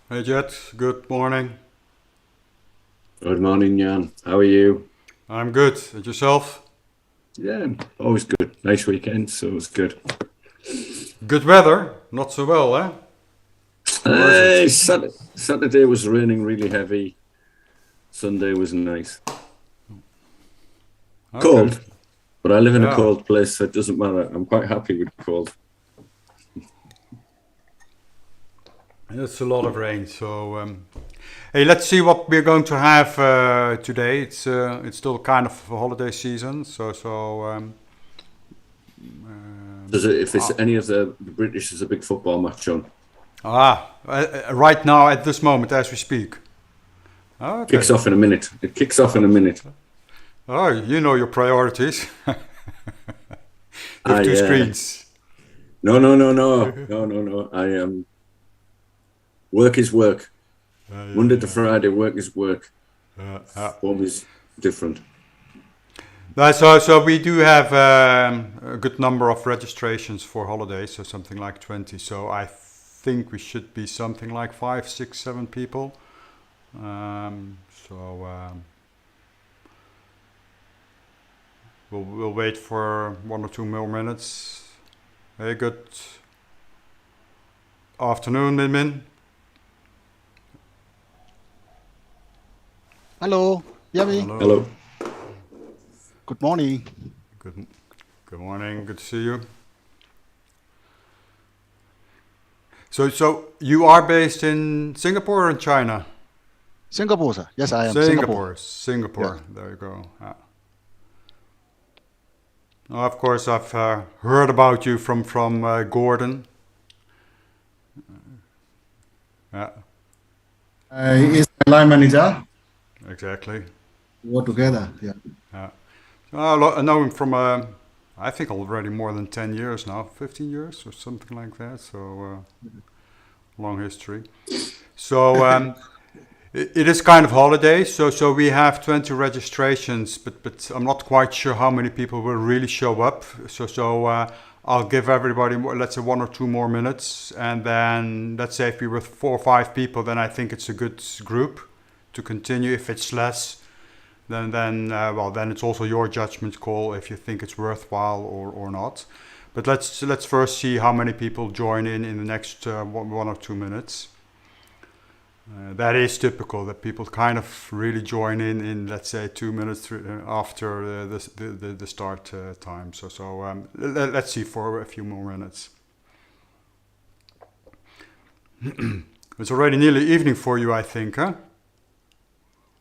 Hey Jet, good morning. Good morning, Jan. How are you? I'm good. And yourself? Yeah, always good. Nice weekend, so it's good. Good weather? Not so well, eh? Or is it? Saturday was raining really heavy. Sunday was nice. Okay. Cold, but I live in a Yeah. cold place, so it doesn't matter. I'm quite happy with cold. It's a lot of rain. Hey, let's see what we're going to have today. It's still kind of a holiday season, Does it, if it's uh, any of the British, there's a big football match on. right now at this moment as we speak. Okay. Kicks off in a minute. It kicks off in a minute. Oh, you know your priorities. You have I two screens. no. I work is work. Yeah, Monday to yeah. Friday, work is work. Yeah. Home is different. So we do have a good number of registrations for holidays, so something like 20. So I think we should be something like five, six, seven people. Um, so um, we'll wait for 1 or 2 more minutes. Hey, good afternoon, Min Min. Hello, Yummy. Hello. Hello. Good morning. Good good morning. Good to see you. So you are based in Singapore or in China? Singapore, sir. Yes, I am. Singapore. Singapore. Yeah. Singapore. There you go. Of course, I've heard about you from Gordon. Yeah, He is my line manager. exactly. We work together. Yeah. Yeah. I know him from I think already more than 10 years now, 15 years or something like that. Long history. So it is kind of holiday. So we have 20 registrations, but I'm not quite sure how many people will really show up. I'll give everybody, let's say 1 or 2 more minutes, and then let's say if we were 4 or 5 people, then I think it's a good group to continue. If it's less, then it's also your judgment call if you think it's worthwhile or not. But let's first see how many people join in the next 1 or 2 minutes. That is typical that people kind of really join in let's say 2 minutes after the start time. Let's see for a few more minutes. It's already nearly evening for you, I think, huh?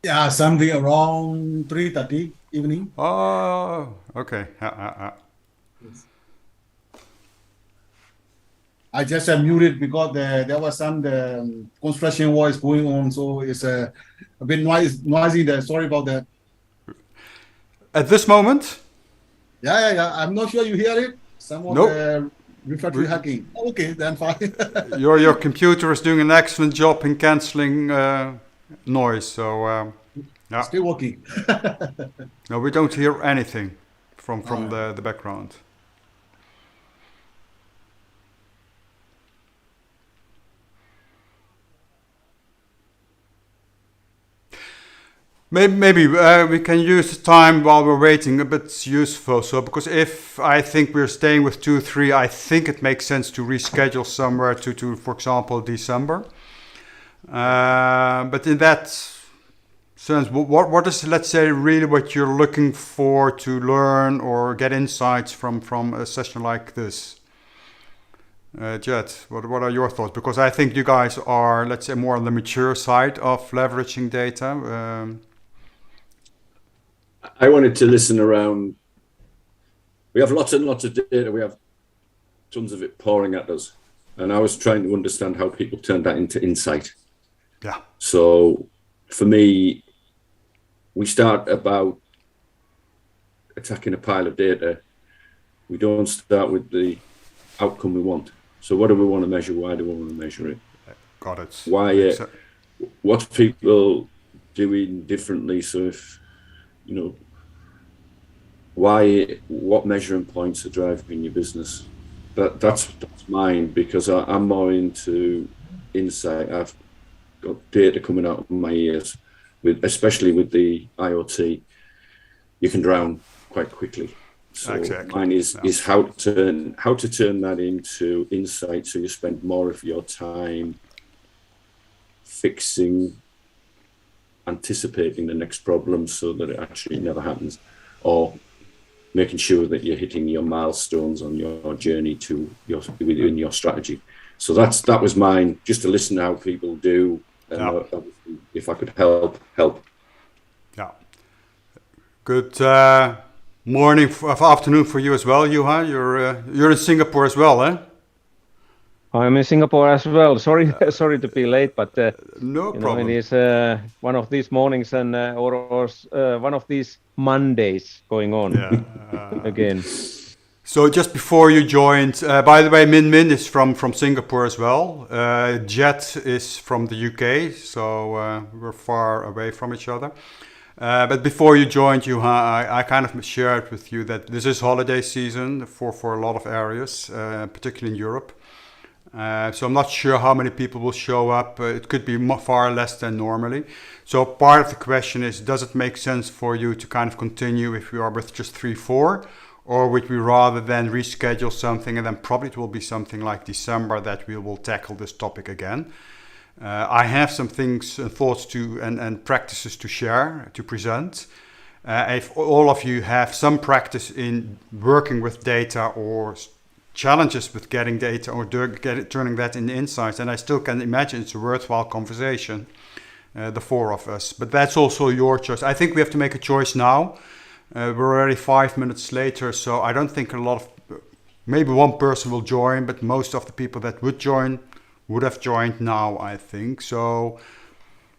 Yeah, something around 3:30 evening. Oh, okay. Yes. I just muted because there was some construction voice going on, so it's a bit noisy there. Sorry about that. At this moment, Yeah. I'm not sure you hear it. Some of nope. the refractory We, hacking. Okay, then fine. your computer is doing an excellent job in canceling noise. Yeah, Still working. no, we don't hear anything All from right. the background. Maybe we can use the time while we're waiting a bit useful. So because if I think we're staying with 2, 3, I think it makes sense to reschedule somewhere to for example December. But in that sense, what is, let's say, really what you're looking for to learn or get insights from a session like this? Jet, what are your thoughts? Because I think you guys are, let's say, more on the mature side of leveraging data. I wanted to listen around. We have lots and lots of data. We have tons of it pouring at us. And I was trying to understand how people turn that into insight. Yeah. So for me, we start about attacking a pile of data. We don't start with the outcome we want. So what do we want to measure? Why do we want to measure it? Got it. Why? Makes sense. What's people doing differently? So if you know why, what measuring points are driving your business? Yeah. That's mine because I'm more into insight. got data coming out of my ears, especially with the IoT, you can drown quite quickly. So exactly. mine is how to turn that into insight, so you spend more of your time fixing, anticipating the next problem so that it actually never happens, or making sure that you're hitting your milestones on your journey to within your strategy. So that was mine, just to listen to how people do, and if I could help. Yeah. Good morning, afternoon for you as well, Juha. You're in Singapore as well, eh? I'm in Singapore as well. Sorry to be late, but no problem. It is one of these mornings and or one of these Mondays going on again. So just before you joined, by the way, Min Min is from Singapore as well. Jet is from the UK, so we're far away from each other. But before you joined, Juha, I kind of shared with you that this is holiday season for a lot of areas, particularly in Europe. So I'm not sure how many people will show up. It could be far less than normally. So part of the question is, does it make sense for you to kind of continue if we are with just 3-4? Or would we rather then reschedule something, and then probably it will be something like December that we will tackle this topic again. I have some things and thoughts and practices to share, to present. If all of you have some practice in working with data or challenges with getting data or turning that into insights, and I still can imagine it's a worthwhile conversation, the four of us. But that's also your choice. I think we have to make a choice now. We're already 5 minutes later, so I don't think maybe one person will join, but most of the people that would join would have joined now, I think. So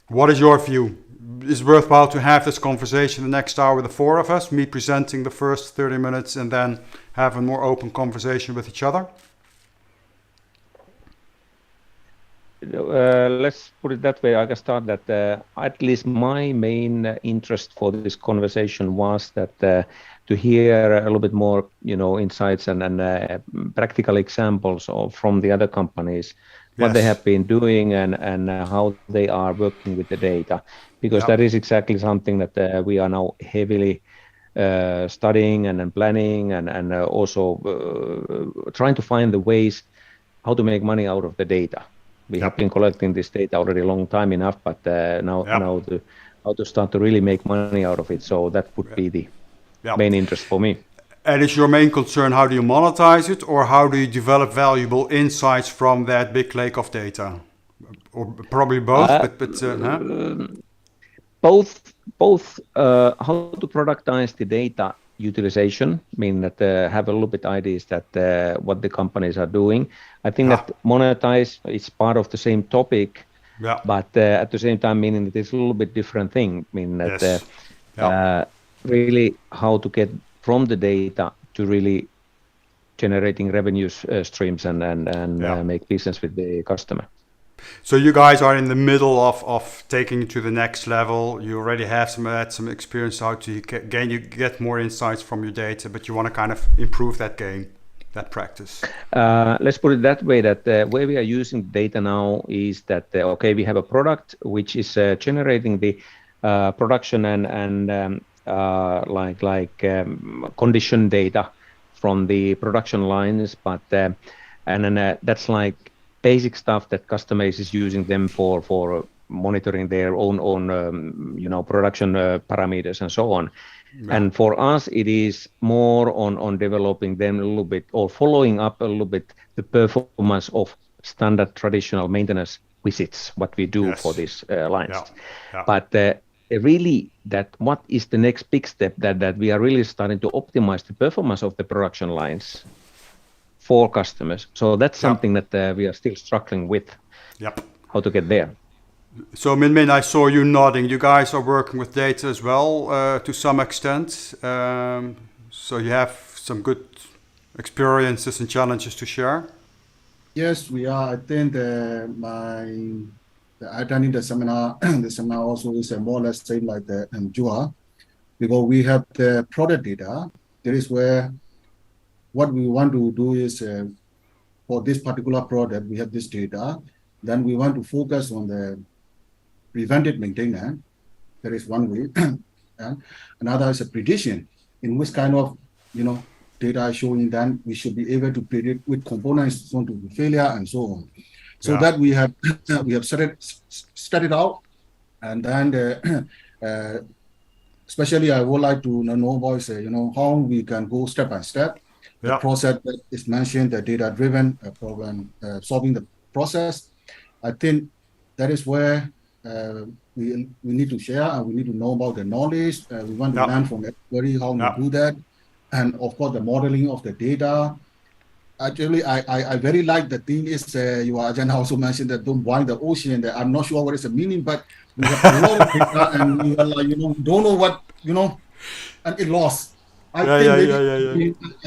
what is your view? Is it worthwhile to have this conversation the next hour with the four of us, me presenting the first 30 minutes and then have a more open conversation with each other? Let's put it that way. I can start that at least my main interest for this conversation was that to hear a little bit more, insights and practical examples from the other companies, what they have been doing and how they are working with the data, because that is exactly something that we are now heavily studying and planning and also trying to find the ways how to make money out of the data. We have been collecting this data already a long time enough, but now how to start to really make money out of it. So that would be the main interest for me. And is your main concern, how do you monetize it, or how do you develop valuable insights from that big lake of data? Or probably both, Both how to productize the data utilization, mean that have a little bit ideas that what the companies are doing. I think that monetize is part of the same topic, but at the same time, meaning that it's a little bit different thing. Meaning that really how to get from the data to really generating revenue streams and make business with the customer. So you guys are in the middle of taking it to the next level. You already have some experience how to get more insights from your data, but you want to kind of improve that that practice. Let's put it that way, that the way we are using data now is that, we have a product which is generating the production and condition data from the production lines, but and then that's like basic stuff that customers is using them for monitoring their own production parameters and so on. And for us, it is more on developing them a little bit or following up a little bit the performance of standard traditional maintenance visits, what we do for these lines. But really, that what is the next big step that we are really starting to optimize the performance of the production lines for customers. So that's something that we are still struggling with. How to get there. So Min Min, I saw you nodding. You guys are working with data as well to some extent. So you have some good experiences and challenges to share. Yes, we are. I think attending the seminar, the seminar also is more or less same like the Juha, because we have the product data. That is where what we want to do is for this particular product, we have this data. Then we want to focus on the preventive maintenance. That is one way. And another is a prediction, in which kind of, data is showing, then we should be able to predict which components going to be failure and so on. So that we have studied out, and then especially I would like to know about how we can go step by step. The process that is mentioned, the data-driven problem solving the process. I think that is where we need to share, and we need to know about the knowledge. We want to learn from everybody how to do that, and of course the modeling of the data. Actually, I very like the thing is your agenda also mentioned that don't boil the ocean. That I'm not sure what is the meaning, but we have a lot of data, and we are like don't know what and it lost. I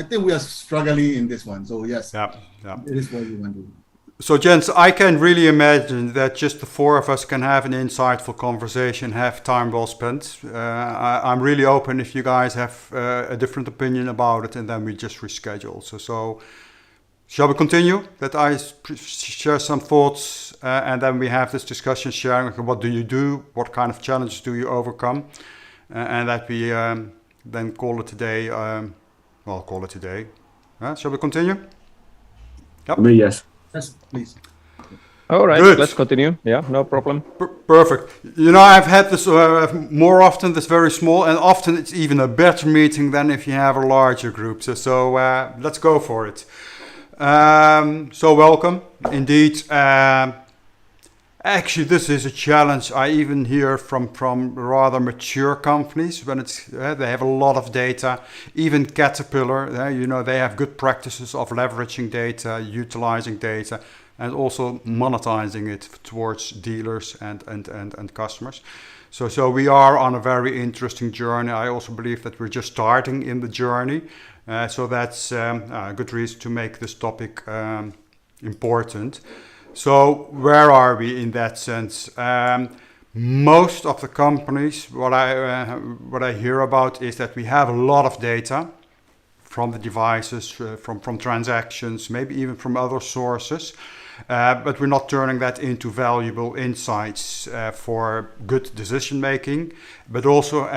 think we are struggling in this one. So yes, it is what we want to do. So, gents, I can really imagine that just the four of us can have an insightful conversation, have time well spent. I'm really open if you guys have a different opinion about it, and then we just reschedule. So shall we continue? That I share some thoughts, and then we have this discussion sharing what do you do, what kind of challenges do you overcome, and that we then call it today. Call it today. Shall we continue? Yep. Me, yes. Yes, please. All right, good. Let's continue. Yeah, no problem. Perfect. I've had this more often, this very small, and often it's even a better meeting than if you have a larger group. So let's go for it. So welcome, indeed. Actually, this is a challenge I even hear from rather mature companies when they have a lot of data. Even Caterpillar, they have good practices of leveraging data, utilizing data, and also monetizing it towards dealers and customers. So we are on a very interesting journey. I also believe that we're just starting in the journey. So that's a good reason to make this topic important. So where are we in that sense? Most of the companies, what I hear about is that we have a lot of data from the devices, from transactions, maybe even from other sources, but we're not turning that into valuable insights for good decision making, but also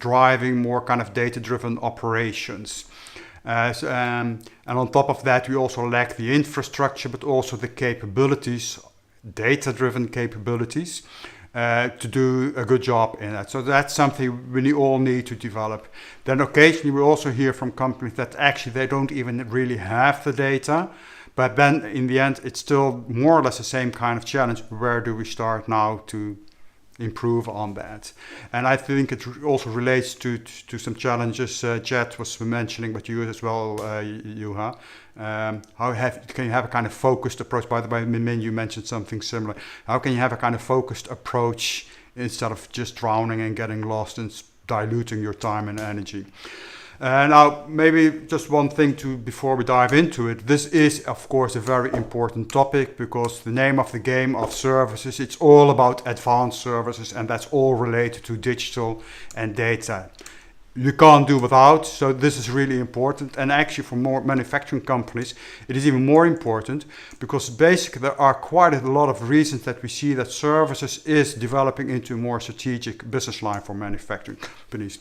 driving more kind of data-driven operations. And on top of that, we also lack the infrastructure, but also the capabilities, data-driven capabilities, to do a good job in that. So that's something we all need to develop. Then occasionally we also hear from companies that actually they don't even really have the data, but then in the end it's still more or less the same kind of challenge. Where do we start now to improve on that? And I think it also relates to some challenges Jet was mentioning, but you as well, Juha. Can you have a kind of focused approach? By the way, Min, you mentioned something similar. How can you have a kind of focused approach instead of just drowning and getting lost and diluting your time and energy? Now, maybe just one thing before we dive into it. This is, of course, a very important topic because the name of the game of services, it's all about advanced services, and that's all related to digital and data. You can't do without, so this is really important. And actually for more manufacturing companies, it is even more important because basically there are quite a lot of reasons that we see that services is developing into a more strategic business line for manufacturing companies.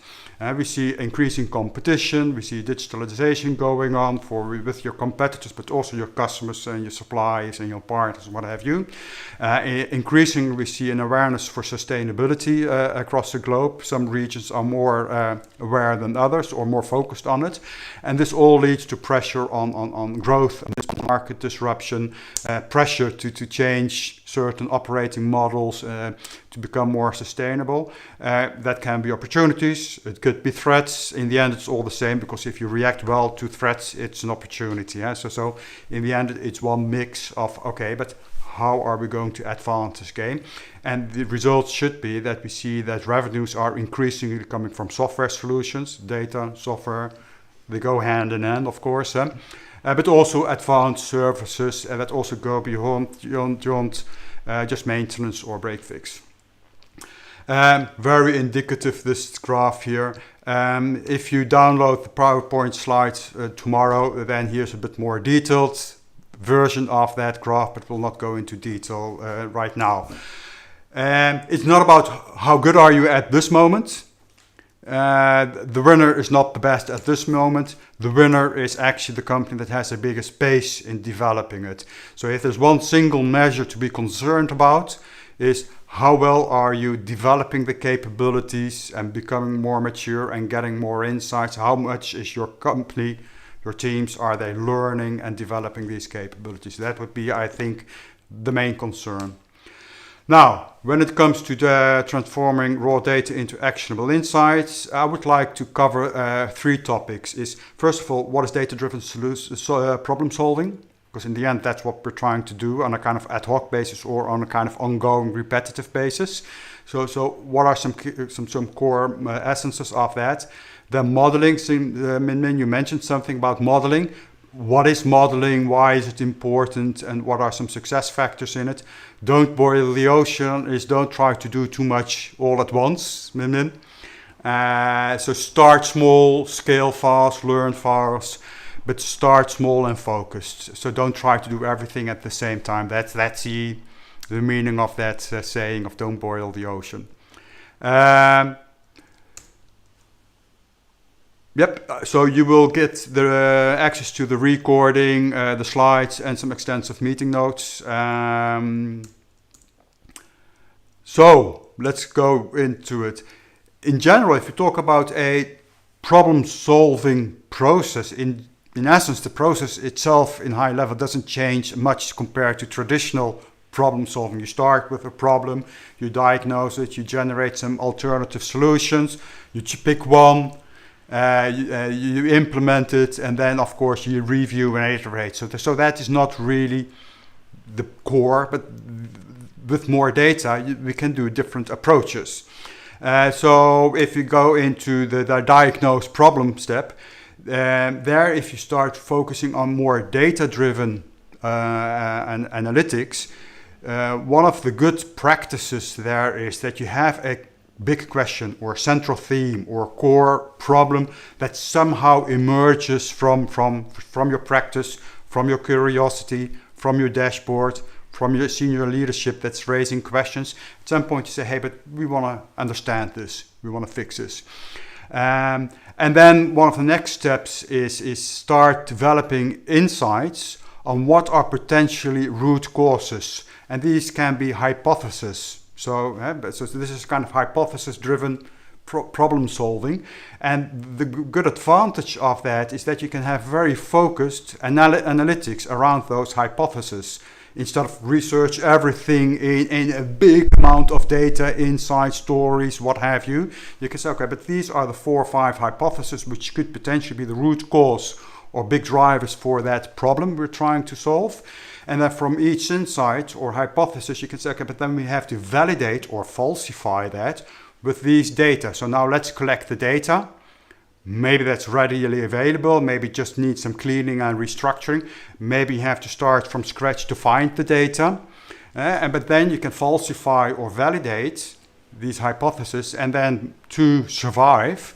We see increasing competition, we see digitalization going on with your competitors, but also your customers and your suppliers and your partners and what have you. Increasingly, we see an awareness for sustainability across the globe. Some regions are more aware than others or more focused on it. And this all leads to pressure on growth and market disruption, pressure to change certain operating models to become more sustainable. That can be opportunities, it could be threats. In the end, it's all the same because if you react well to threats, it's an opportunity. So in the end, it's one mix of, okay, but how are we going to advance this game? And the results should be that we see that revenues are increasingly coming from software solutions, data, software, they go hand in hand, of course. But also advanced services that also go beyond just maintenance or break fix. Very indicative, this graph here. If you download the PowerPoint slides tomorrow, then here's a bit more detailed version of that graph, but we'll not go into detail right now. It's not about how good are you at this moment. The winner is not the best at this moment. The winner is actually the company that has the biggest pace in developing it. So if there's one single measure to be concerned about, is how well are you developing the capabilities and becoming more mature and getting more insights? How much is your company, your teams, are they learning and developing these capabilities? That would be, I think, the main concern. Now, when it comes to the transforming raw data into actionable insights, I would like to cover 3 topics. First of all, what is data-driven problem solving? Because in the end, that's what we're trying to do on a kind of ad hoc basis or on a kind of ongoing repetitive basis. So what are some core essences of that? The modeling, Min Min, you mentioned something about modeling. What is modeling? Why is it important? And what are some success factors in it? Don't boil the ocean. Don't try to do too much all at once, Min Min. So start small, scale fast, learn fast, but start small and focused. So don't try to do everything at the same time. That's the meaning of that saying of don't boil the ocean. Yep, so you will get the access to the recording, the slides, and some extensive meeting notes. So let's go into it. In general, if you talk about a problem-solving process, in essence, the process itself in high level doesn't change much compared to traditional problem solving. You start with a problem, you diagnose it, you generate some alternative solutions, you pick one, you implement it, and then of course you review and iterate. So that is not really the core, but with more data we can do different approaches. So if you go into the diagnose problem step, there if you start focusing on more data-driven analytics, one of the good practices there is that you have a big question or central theme or core problem that somehow emerges from your practice, from your curiosity, from your dashboard, from your senior leadership that's raising questions. At some point you say, hey, but we want to understand this, we want to fix this. And then one of the next steps is start developing insights on what are potentially root causes. And these can be hypotheses. So this is kind of hypothesis-driven problem solving. And the good advantage of that is that you can have very focused analytics around those hypotheses. Instead of research everything in a big amount of data, insights, stories, what have you, you can say, okay, but these are the 4 or 5 hypotheses which could potentially be the root cause or big drivers for that problem we're trying to solve. And then from each insight or hypothesis, you can say, okay, but then we have to validate or falsify that with these data. So now let's collect the data. Maybe that's readily available. Maybe it just needs some cleaning and restructuring. Maybe you have to start from scratch to find the data. But then you can falsify or validate these hypotheses and then to survive.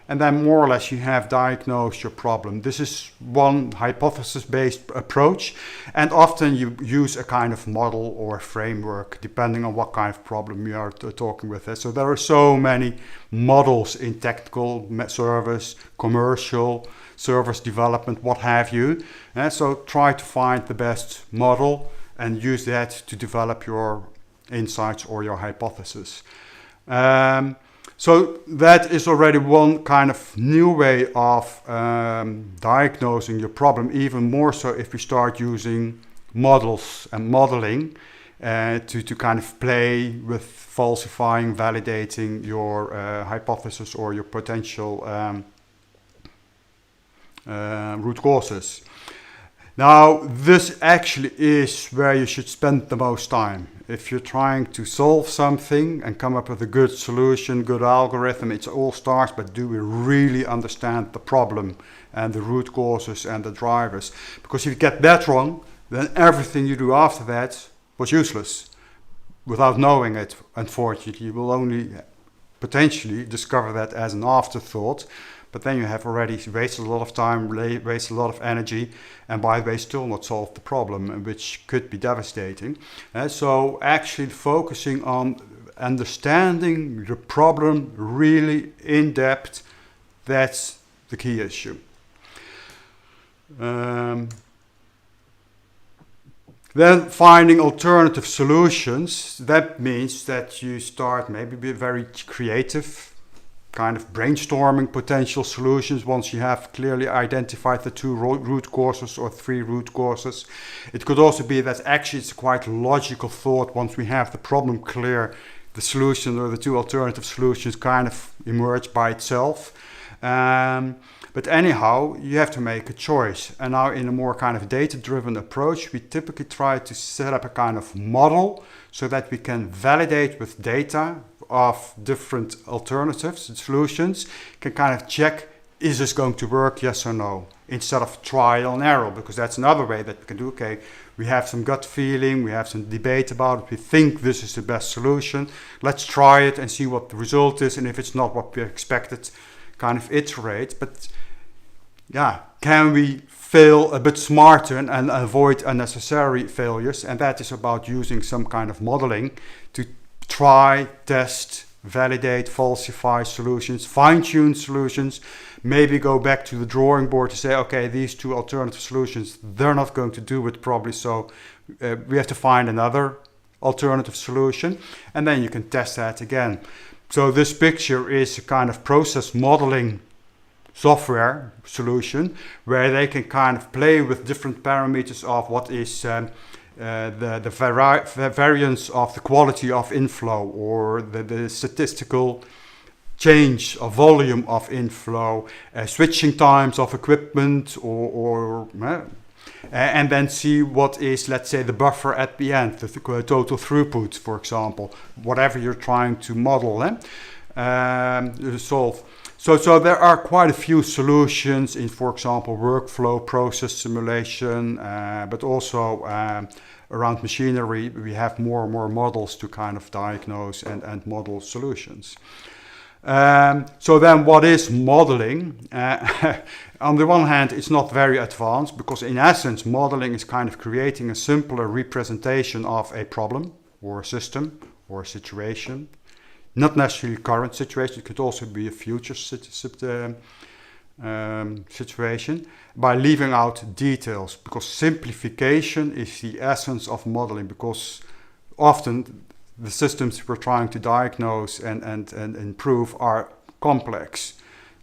And then more or less you have diagnosed your problem. This is one hypothesis-based approach. And often you use a kind of model or framework depending on what kind of problem you are talking with. So there are so many models in technical service, commercial, service development, what have you. So try to find the best model and use that to develop your insights or your hypothesis. So that is already one kind of new way of diagnosing your problem, even more so if we start using models and modeling to kind of play with falsifying, validating your hypothesis or your potential root causes. Now, this actually is where you should spend the most time. If you're trying to solve something and come up with a good solution, good algorithm, it all starts, but do we really understand the problem and the root causes and the drivers? Because if you get that wrong, then everything you do after that was useless. Without knowing it, unfortunately, you will only potentially discover that as an afterthought, but then you have already wasted a lot of time, wasted a lot of energy, and by the way, still not solved the problem, which could be devastating. So actually focusing on understanding the problem really in depth, that's the key issue. Then finding alternative solutions, that means that you start maybe be very creative, kind of brainstorming potential solutions once you have clearly identified the 2 root causes or 3 root causes. It could also be that actually it's quite logical thought once we have the problem clear, the solution or the 2 alternative solutions kind of emerge by itself. But anyhow, you have to make a choice. And now in a more kind of data-driven approach, we typically try to set up a kind of model so that we can validate with data of different alternatives and solutions, can kind of check, is this going to work, yes or no, instead of trial and error, because that's another way that we can do, okay, we have some gut feeling, we have some debate about it, we think this is the best solution, let's try it and see what the result is, and if it's not what we expected, kind of iterate. But yeah, can we fail a bit smarter and avoid unnecessary failures? And that is about using some kind of modeling to try, test, validate, falsify solutions, fine-tune solutions, maybe go back to the drawing board to say, okay, these 2 alternative solutions, they're not going to do it probably, so we have to find another alternative solution, and then you can test that again. So this picture is a kind of process modeling software solution where they can kind of play with different parameters of what is the variance of the quality of inflow, or the statistical change of volume of inflow, switching times of equipment, and then see what is, let's say, the buffer at the end, the total throughput, for example, whatever you're trying to model, solve. So there are quite a few solutions in, for example, workflow, process simulation, but also around machinery, we have more and more models to kind of diagnose and model solutions. So then what is modeling? On the one hand, it's not very advanced, because in essence, modeling is kind of creating a simpler representation of a problem or a system or a situation. Not necessarily current situation, it could also be a future situation, by leaving out details, because simplification is the essence of modeling, because often the systems we're trying to diagnose and improve are complex.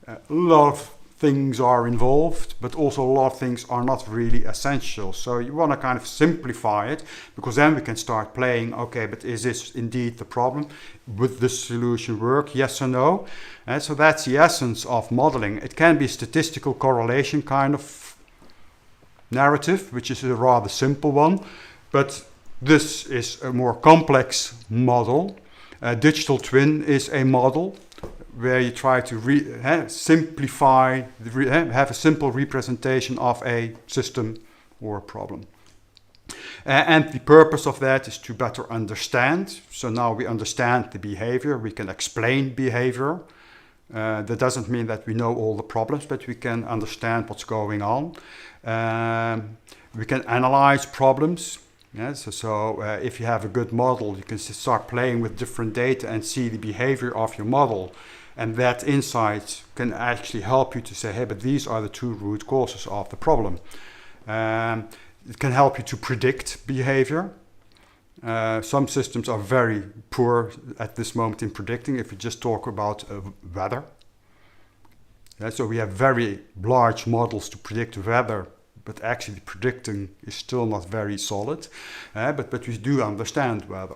A lot of things are involved, but also a lot of things are not really essential. So you want to kind of simplify it, because then we can start playing, okay, but is this indeed the problem? Would this solution work, yes or no? And so that's the essence of modeling. It can be statistical correlation kind of narrative, which is a rather simple one, but this is a more complex model. A digital twin is a model where you try to simplify, have a simple representation of a system or a problem. And the purpose of that is to better understand. So now we understand the behavior, we can explain behavior. That doesn't mean that we know all the problems, but we can understand what's going on. We can analyze problems. Yeah, so if you have a good model, you can start playing with different data and see the behavior of your model. And that insight can actually help you to say, hey, but these are the 2 root causes of the problem. It can help you to predict behavior. Some systems are very poor at this moment in predicting, if you just talk about weather. So we have very large models to predict weather, but actually predicting is still not very solid. But we do understand weather.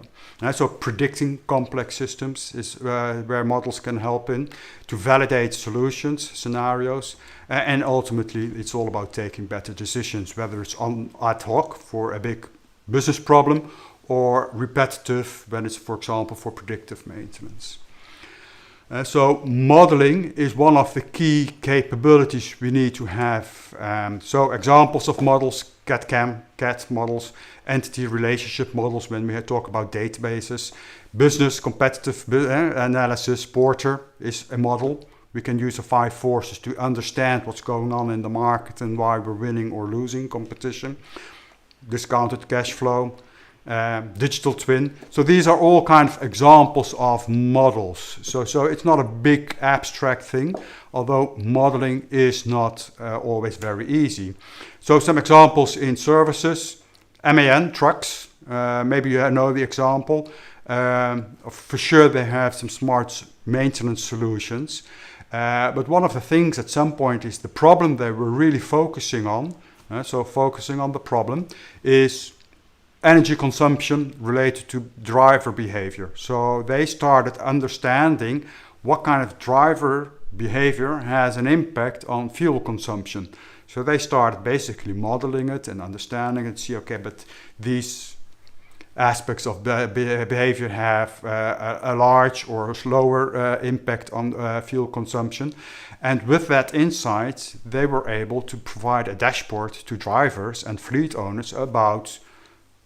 So predicting complex systems is where models can help in, to validate solutions, scenarios, and ultimately it's all about taking better decisions, whether it's on ad hoc for a big business problem or repetitive when it's, for example, for predictive maintenance. So modeling is one of the key capabilities we need to have. So examples of models, CAT models, entity relationship models when we talk about databases, business competitive analysis, Porter is a model. We can use the 5 forces to understand what's going on in the market and why we're winning or losing competition. Discounted cash flow, digital twin. So these are all kind of examples of models. So it's not a big abstract thing, although modeling is not always very easy. So some examples in services, MAN trucks, maybe you know the example. For sure they have some smart maintenance solutions. But one of the things at some point is the problem they were really focusing on. So focusing on the problem is energy consumption related to driver behavior. So they started understanding what kind of driver behavior has an impact on fuel consumption. So they started basically modeling it and understanding it, see, okay, but these aspects of behavior have a large or slower impact on fuel consumption. And with that insight, they were able to provide a dashboard to drivers and fleet owners about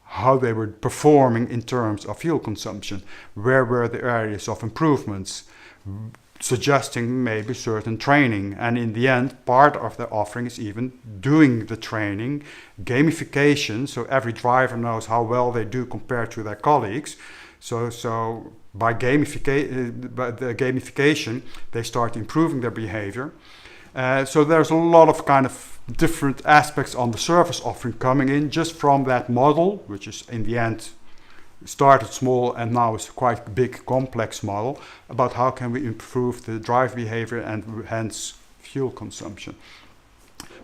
how they were performing in terms of fuel consumption, where were the areas of improvements, suggesting maybe certain training. And in the end, part of the offering is even doing the training, gamification, so every driver knows how well they do compared to their colleagues. So by the gamification, they start improving their behavior. So there's a lot of kind of different aspects on the service offering coming in just from that model, which is in the end started small and now is quite a big complex model about how can we improve the drive behavior and hence fuel consumption.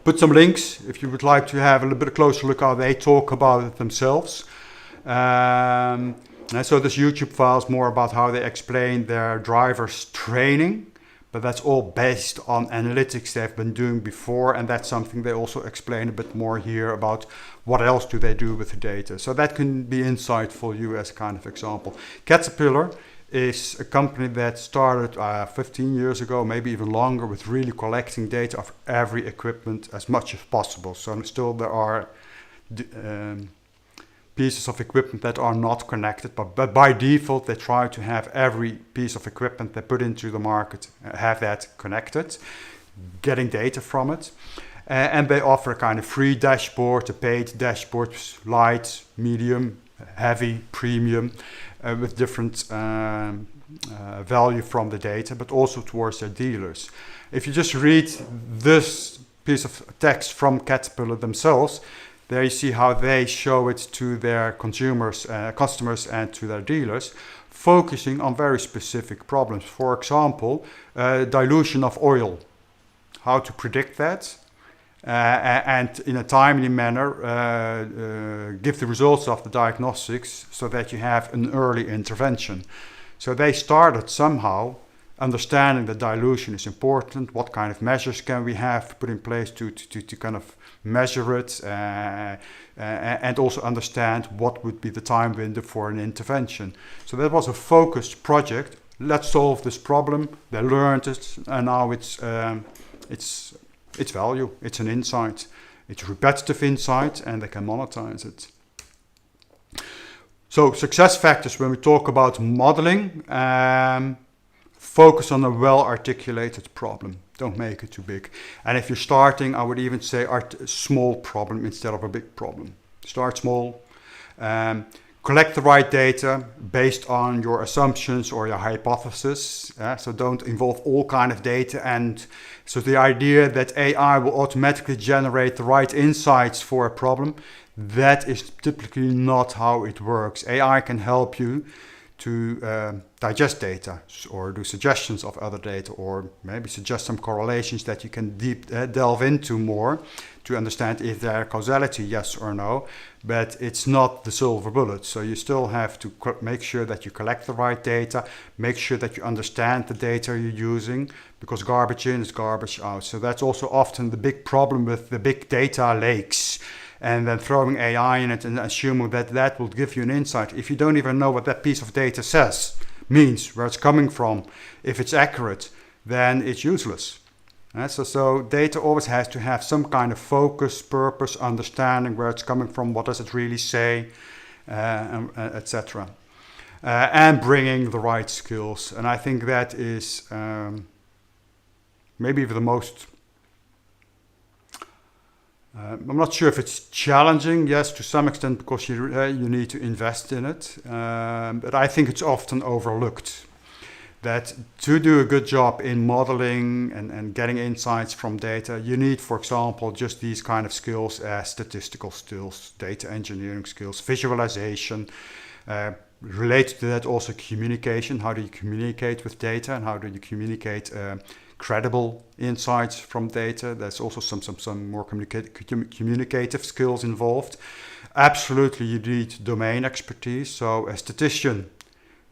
Put some links if you would like to have a little bit closer look how they talk about it themselves. And so this YouTube file is more about how they explain their drivers training, but that's all based on analytics they've been doing before, and that's something they also explain a bit more here about what else do they do with the data. So that can be insight for you as a kind of example. Caterpillar is a company that started 15 years ago, maybe even longer, with really collecting data of every equipment as much as possible. So still there are pieces of equipment that are not connected, but by default they try to have every piece of equipment they put into the market have that connected, getting data from it. And they offer a kind of free dashboard, a paid dashboard, light, medium, heavy, premium, with different value from the data, but also towards their dealers. If you just read this piece of text from Caterpillar themselves, there you see how they show it to their consumers, customers and to their dealers, focusing on very specific problems. For example, dilution of oil, how to predict that, and in a timely manner give the results of the diagnostics so that you have an early intervention. So they started somehow understanding that dilution is important, what kind of measures can we have put in place to kind of measure it, and also understand what would be the time window for an intervention. So that was a focused project. Let's solve this problem. They learned it, and now it's value. It's an insight. It's a repetitive insight, and they can monetize it. So success factors when we talk about modeling. Focus on a well-articulated problem. Don't make it too big. And if you're starting, I would even say a small problem instead of a big problem. Start small. Collect the right data based on your assumptions or your hypothesis. So don't involve all kind of data. And so the idea that AI will automatically generate the right insights for a problem, that is typically not how it works. AI can help you to digest data or do suggestions of other data, or maybe suggest some correlations that you can delve into more to understand if there are causality, yes or no, but it's not the silver bullet. So you still have to make sure that you collect the right data, make sure that you understand the data you're using, because garbage in is garbage out. So that's also often the big problem with the big data lakes, and then throwing AI in it and assuming that that will give you an insight. If you don't even know what that piece of data says, means, where it's coming from, if it's accurate, then it's useless. So data always has to have some kind of focus, purpose, understanding where it's coming from, what does it really say, etc. and bringing the right skills. And I think that is maybe the most, I'm not sure if it's challenging, yes, to some extent, because you need to invest in it, but I think it's often overlooked. That to do a good job in modeling and getting insights from data, you need, for example, just these kind of skills as statistical skills, data engineering skills, visualization. Related to that also communication. How do you communicate with data and how do you communicate credible insights from data? There's also some more communicative skills involved. Absolutely, you need domain expertise. So a statistician,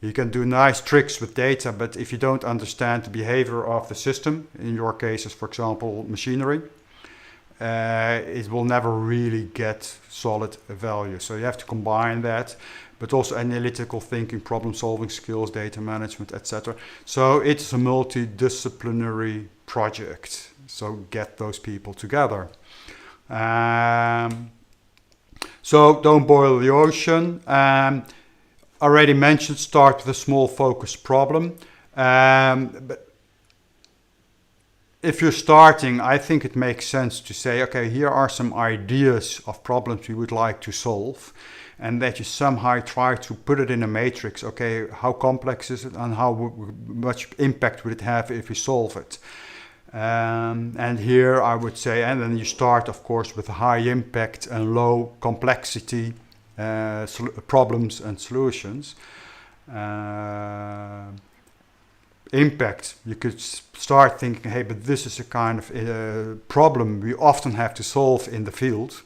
you can do nice tricks with data, but if you don't understand the behavior of the system, in your cases, for example, machinery, it will never really get solid value. So you have to combine that, but also analytical thinking, problem-solving skills, data management, etc. So it's a multidisciplinary project. So get those people together. So don't boil the ocean. Already mentioned, start with a small focused problem. But if you're starting, I think it makes sense to say, okay, here are some ideas of problems we would like to solve, and that you somehow try to put it in a matrix. Okay, how complex is it, and how much impact would it have if we solve it? And here I would say, and then you start, of course, with high impact and low complexity problems and solutions. Impact, you could start thinking, hey, but this is a kind of problem we often have to solve in the field.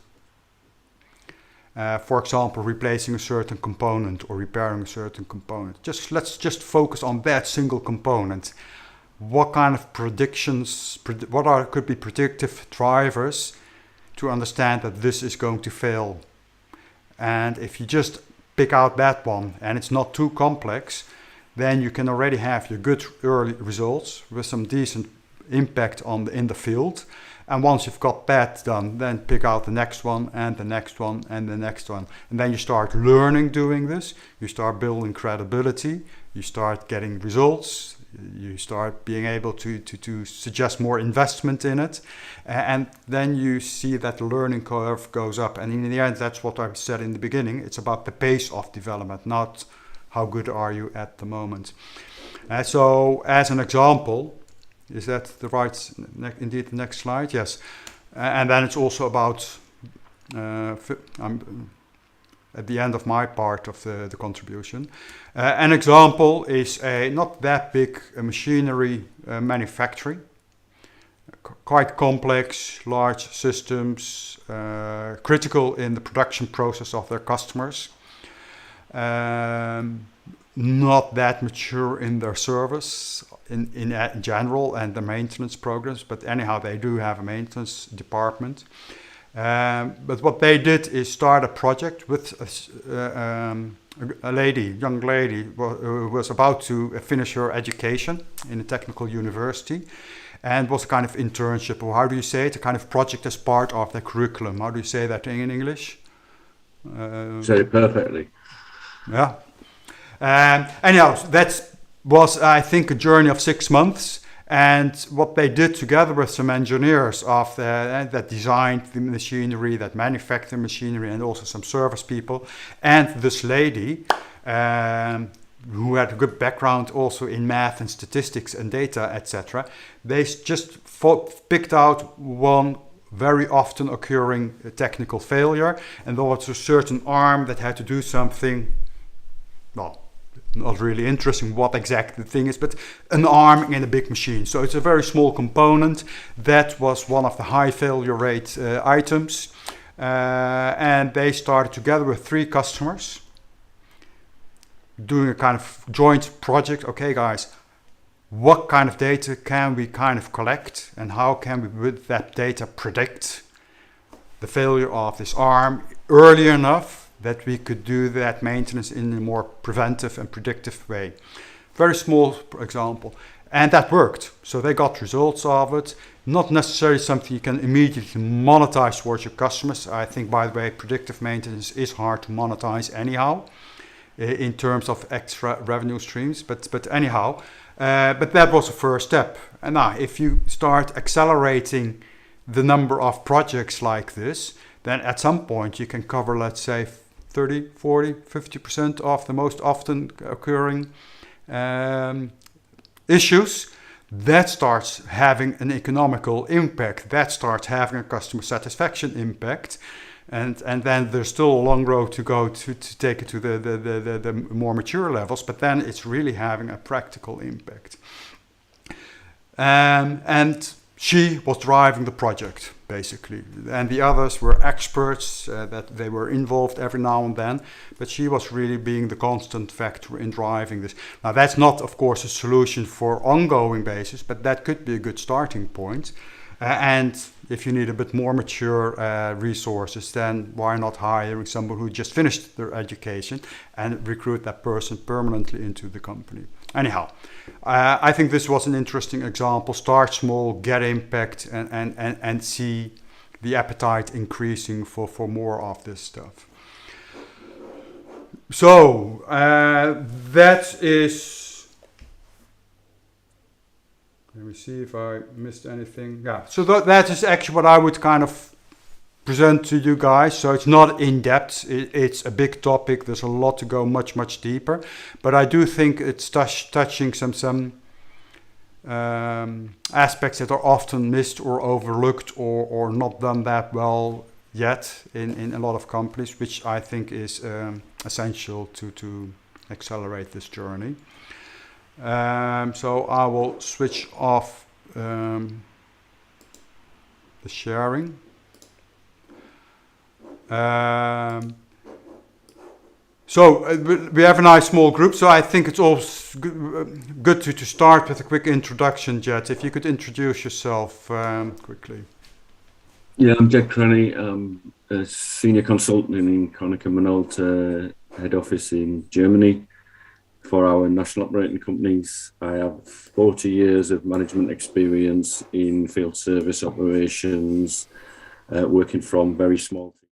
For example, replacing a certain component or repairing a certain component. Let's just focus on that single component. What kind of predictions, could be predictive drivers to understand that this is going to fail? And if you just pick out that one and it's not too complex, then you can already have your good early results with some decent impact in the field. And once you've got that done, then pick out the next one and the next one and the next one. And then you start learning doing this. You start building credibility. You start getting results. You start being able to suggest more investment in it. And then you see that the learning curve goes up. And in the end, that's what I said in the beginning. It's about the pace of development, not how good are you at the moment. So as an example, is that the right, indeed the next slide? Yes. And then it's also about, at the end of my part of the contribution. An example is a not that big machinery manufacturing. Quite complex, large systems, critical in the production process of their customers. Not that mature in their service in general and the maintenance programs, but anyhow they do have a maintenance department. But what they did is start a project with a young lady who was about to finish her education in a technical university, and was a kind of internship, or how do you say it, a kind of project as part of the curriculum. How do you say that in English? Say it perfectly. Yeah. Anyhow, that was, I think, a journey of 6 months. And what they did together with some engineers that designed the machinery, that manufactured machinery, and also some service people, and this lady who had a good background also in math and statistics and data, etc. They just picked out one very often occurring technical failure, and there was a certain arm that had to do something, well, not really interesting what exactly the thing is, but an arm in a big machine. So it's a very small component. That was one of the high failure rate items. And they started together with 3 customers doing a kind of joint project. Okay, guys, what kind of data can we kind of collect, and how can we with that data predict the failure of this arm early enough that we could do that maintenance in a more preventive and predictive way. Very small example. And that worked. So they got results of it. Not necessarily something you can immediately monetize towards your customers. I think, by the way, predictive maintenance is hard to monetize anyhow. in terms of extra revenue streams. But anyhow, but that was the first step. And now, if you start accelerating the number of projects like this, then at some point you can cover, let's say, 30, 40, 50% of the most often occurring issues. That starts having an economical impact. That starts having a customer satisfaction impact. And then there's still a long road to go to take it to the more mature levels, but then it's really having a practical impact. And she was driving the project, basically. And the others were experts, that they were involved every now and then, but she was really being the constant factor in driving this. Now, that's not, of course, a solution for ongoing basis, but that could be a good starting point. And if you need a bit more mature resources, then why not hiring someone who just finished their education and recruit that person permanently into the company? Anyhow, I think this was an interesting example. Start small, get impact, and see the appetite increasing for more of this stuff. So that is... Let me see if I missed anything. Yeah, so that is actually what I would kind of present to you guys. So it's not in depth. It's a big topic. There's a lot to go much deeper. But I do think it's touching some aspects that are often missed or overlooked or not done that well yet in a lot of companies, which I think is essential to accelerate this journey. So I will switch off the sharing. So we have a nice small group, so I think it's also good to start with a quick introduction, Jet. If you could introduce yourself quickly. Yeah, I'm Jed Cranny. I'm a senior consultant in Konica Minolta head office in Germany for our national operating companies. I have 40 years of management experience in field service operations, working from very small teams.